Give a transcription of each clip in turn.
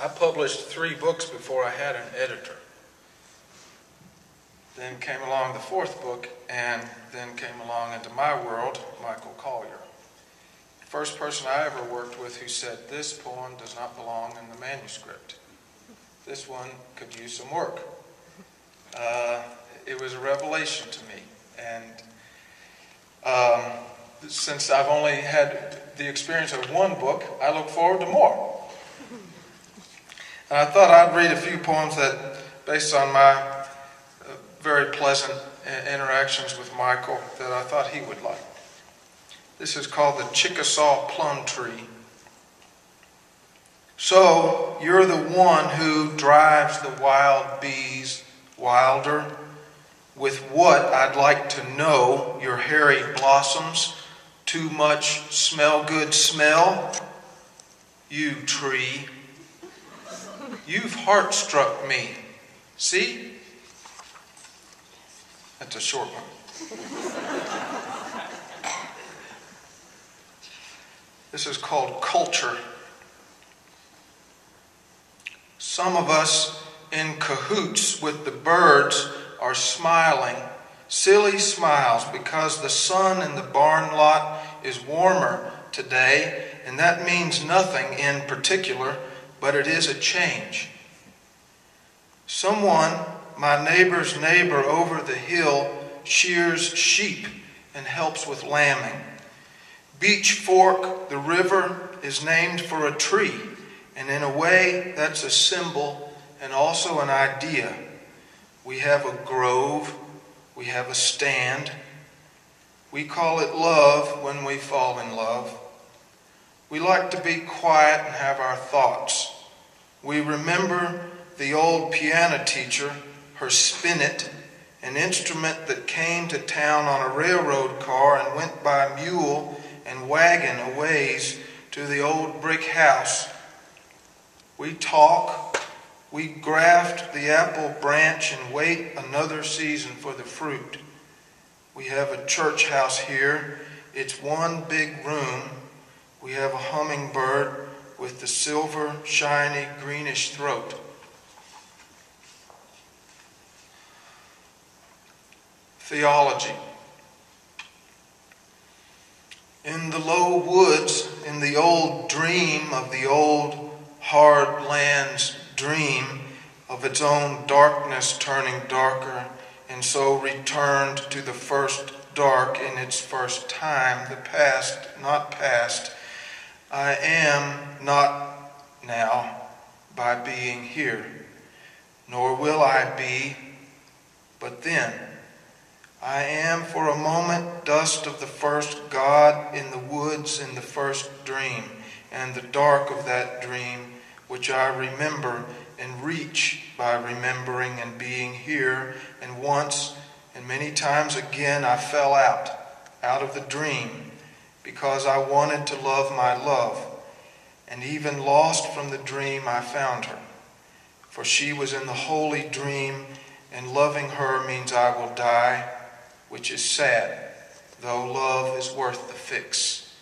I published 3 books before I had an editor. Then came along the 4th book, and then came along into my world, Michael Collier. The first person I ever worked with who said, this poem does not belong in the manuscript. This one could use some work. It was a revelation to me. And since I've only had the experience of 1 book, I look forward to more. And I thought I'd read a few poems that, based on my very pleasant interactions with Michael, that I thought he would like. This is called The Chickasaw Plum Tree. So, you're the one who drives the wild bees wilder. With what, I'd like to know, your hairy blossoms, too much smell good smell? You tree, you've heart-struck me. See? That's a short one. This is called Culture. Some of us in cahoots with the birds are smiling, silly smiles, because the sun in the barn lot is warmer today, and that means nothing in particular, but it is a change. Someone, my neighbor's neighbor over the hill, shears sheep and helps with lambing. Beech Fork, the river, is named for a tree, and in a way that's a symbol and also an idea. We have a grove, we have a stand. We call it love when we fall in love. We like to be quiet and have our thoughts. We remember the old piano teacher, her spinet, an instrument that came to town on a railroad car and went by mule and wagon a ways to the old brick house. We talk, we graft the apple branch and wait another season for the fruit. We have a church house here. It's one big room. We have a hummingbird with the silver, shiny, greenish throat. Theology. In the low woods, in the old dream of the old hard land's dream of its own darkness turning darker, and so returned to the first dark in its first time, the past, not past. I am not now by being here, nor will I be, but then. I am for a moment dust of the first God in the woods in the first dream, and the dark of that dream which I remember and reach by remembering and being here. And once and many times again I fell out of the dream, because I wanted to love my love, and even lost from the dream I found her. For she was in the holy dream, and loving her means I will die, which is sad, though love is worth the fix.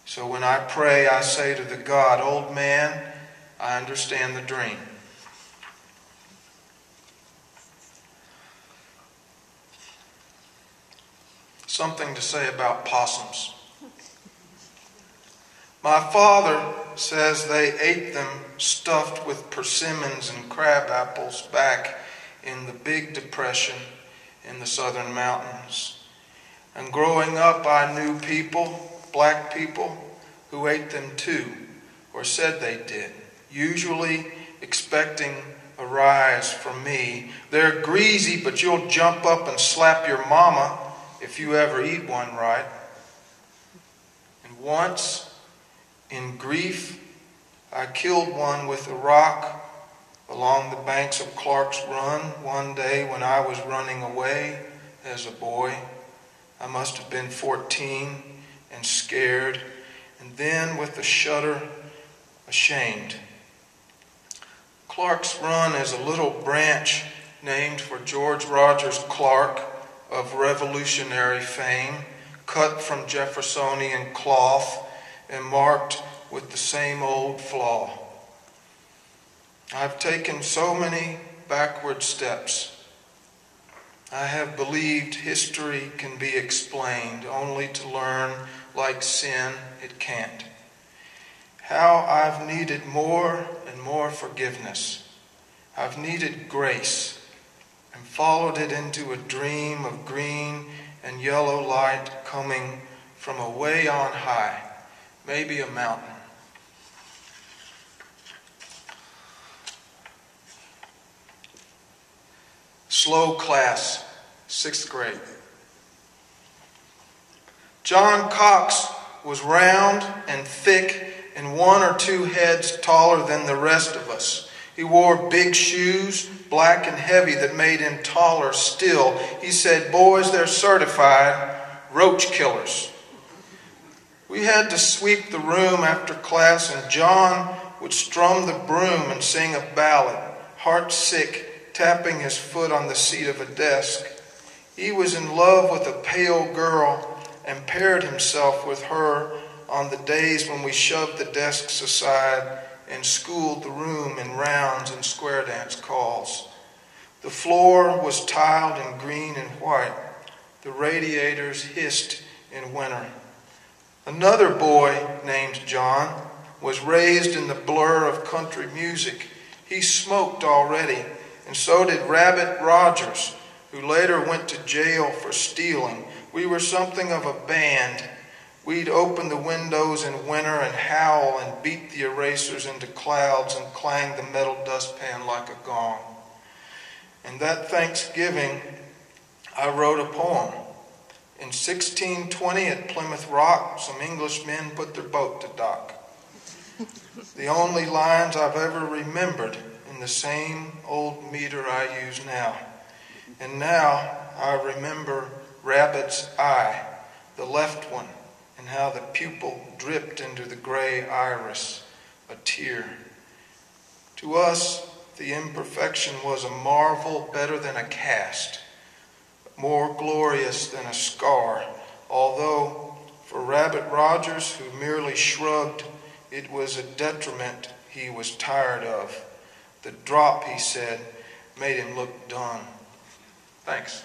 So when I pray, I say to the God, old man, I understand the dream. Something to say about possums. My father says they ate them stuffed with persimmons and crab apples back in the Big Depression in the southern mountains. And growing up, I knew people, black people, who ate them too, or said they did, usually expecting a rise from me. They're greasy, but you'll jump up and slap your mama if you ever eat one right. And once, in grief, I killed one with a rock along the banks of Clark's Run one day when I was running away as a boy. I must have been 14 and scared, and then with a shudder, ashamed. Clark's Run is a little branch named for George Rogers Clark of Revolutionary fame, cut from Jeffersonian cloth and marked with the same old flaw. I've taken so many backward steps. I have believed history can be explained, only to learn, like sin, it can't. How I've needed more and more forgiveness. I've needed grace and followed it into a dream of green and yellow light coming from away on high, maybe a mountain. Slow class, 6th grade. John Cox was round and thick and 1 or 2 heads taller than the rest of us. He wore big shoes, black and heavy, that made him taller still. He said, "Boys, they're certified roach killers." We had to sweep the room after class, and John would strum the broom and sing a ballad, heart sick, tapping his foot on the seat of a desk. He was in love with a pale girl and paired himself with her on the days when we shoved the desks aside and schooled the room in rounds and square dance calls. The floor was tiled in green and white. The radiators hissed in winter. Another boy named John was raised in the blur of country music. He smoked already, and so did Rabbit Rogers, who later went to jail for stealing. We were something of a band. We'd open the windows in winter and howl and beat the erasers into clouds and clang the metal dustpan like a gong. And that Thanksgiving, I wrote a poem. In 1620 at Plymouth Rock, some Englishmen put their boat to dock. The only lines I've ever remembered in the same old meter I use now. And now I remember Rabbit's eye, the left one, and how the pupil dripped into the gray iris, a tear. To us, the imperfection was a marvel better than a cast, more glorious than a scar, although for Rabbit Rogers, who merely shrugged, it was a detriment he was tired of. The drop, he said, made him look done. Thanks.